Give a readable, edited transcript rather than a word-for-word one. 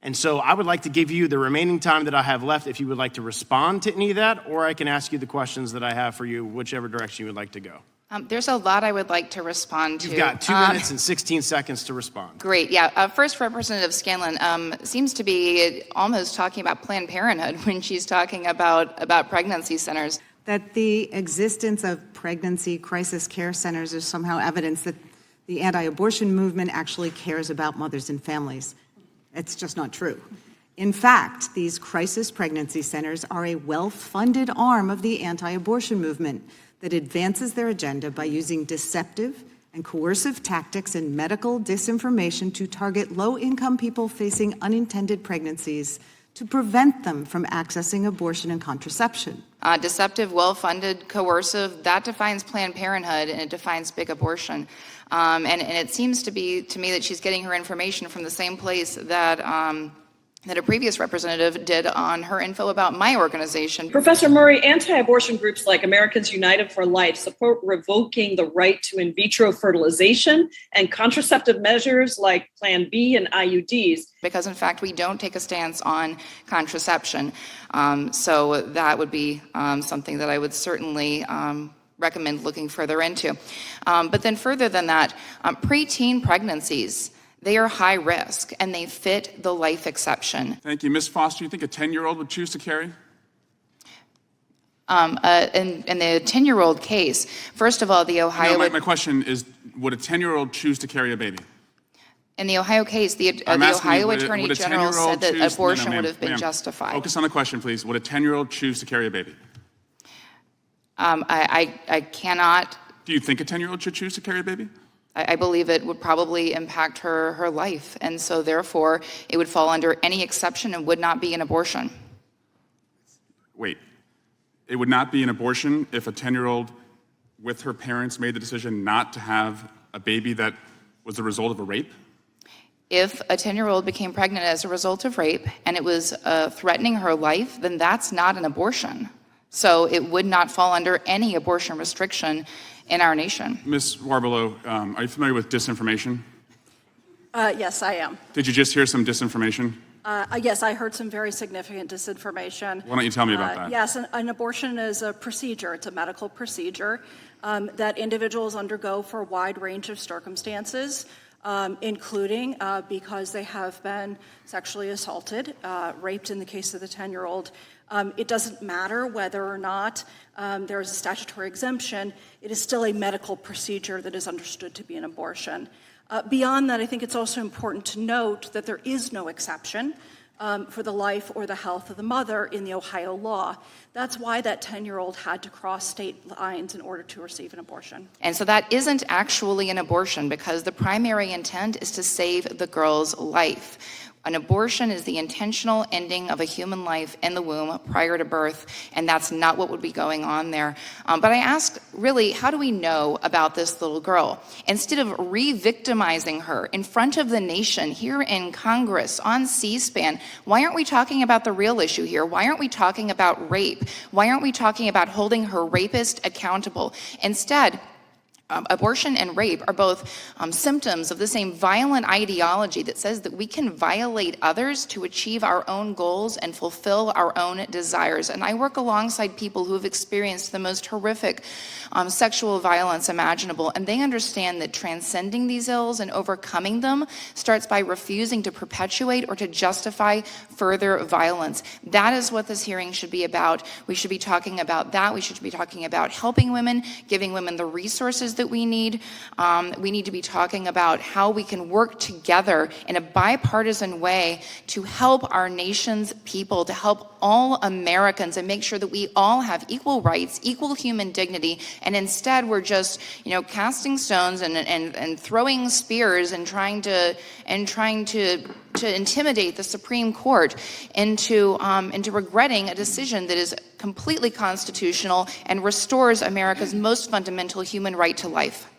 And so I would like to give you the remaining time that I have left if you would like to respond to any of that, or I can ask you the questions that I have for you, whichever direction you would like to go. There's a lot I would like to respond to. You've got 2 minutes and 16 seconds to respond. Great, yeah. First, Representative Scanlon seems to be almost talking about Planned Parenthood when she's talking about pregnancy centers. That the existence of pregnancy crisis care centers is somehow evidence that the anti-abortion movement actually cares about mothers and families. It's just not true. In fact, these crisis pregnancy centers are a well-funded arm of the anti-abortion movement that advances their agenda by using deceptive and coercive tactics and medical disinformation to target low-income people facing unintended pregnancies to prevent them from accessing abortion and contraception. Deceptive, well-funded, coercive, that defines Planned Parenthood, and it defines big abortion. And it seems to me that she's getting her information from the same place that a previous representative did on her info about my organization. Professor Murray, anti-abortion groups like Americans United for Life support revoking the right to in vitro fertilization and contraceptive measures like Plan B and IUDs. Because, in fact, we don't take a stance on contraception. So that would be something that I would certainly recommend looking further into. But then further than that, preteen pregnancies, they are high risk, and they fit the life exception. Thank you. Ms. Foster, you think a 10-year-old would choose to carry? In the 10-year-old case, first of all, the Ohio... No, my question is, would a 10-year-old choose to carry a baby? In the Ohio case, the Ohio Attorney General said that abortion would have been justified. Focus on the question, please. Would a 10-year-old choose to carry a baby? I cannot... Do you think a 10-year-old should choose to carry a baby? I believe it would probably impact her life, and so therefore it would fall under any exception and would not be an abortion. Wait, it would not be an abortion if a 10-year-old with her parents made the decision not to have a baby that was the result of a rape? If a 10-year-old became pregnant as a result of rape and it was threatening her life, then that's not an abortion. So it would not fall under any abortion restriction in our nation. Ms. Warbelow, are you familiar with disinformation? Yes, I am. Did you just hear some disinformation? Yes, I heard some very significant disinformation. Why don't you tell me about that? Yes, an abortion is a procedure. It's a medical procedure that individuals undergo for a wide range of circumstances, including because they have been sexually assaulted, raped in the case of the 10-year-old. It doesn't matter whether or not there is a statutory exemption. It is still a medical procedure that is understood to be an abortion. Beyond that, I think it's also important to note that there is no exception for the life or the health of the mother in the Ohio law. That's why that 10-year-old had to cross state lines in order to receive an abortion. And so that isn't actually an abortion because the primary intent is to save the girl's life. An abortion is the intentional ending of a human life in the womb prior to birth, and that's not what would be going on there. But I ask, really, how do we know about this little girl? Instead of re-victimizing her in front of the nation, here in Congress, on C-SPAN, why aren't we talking about the real issue here? Why aren't we talking about rape? Why aren't we talking about holding her rapist accountable? Instead, abortion and rape are both symptoms of the same violent ideology that says that we can violate others to achieve our own goals and fulfill our own desires. And I work alongside people who have experienced the most horrific sexual violence imaginable, and they understand that transcending these ills and overcoming them starts by refusing to perpetuate or to justify further violence. That is what this hearing should be about. We should be talking about that. We should be talking about helping women, giving women the resources that we need. We need to be talking about how we can work together in a bipartisan way to help our nation's people, to help all Americans and make sure that we all have equal rights, equal human dignity, and instead we're just, casting stones and throwing spears and trying to intimidate the Supreme Court into regretting a decision that is completely constitutional and restores America's most fundamental human right to life.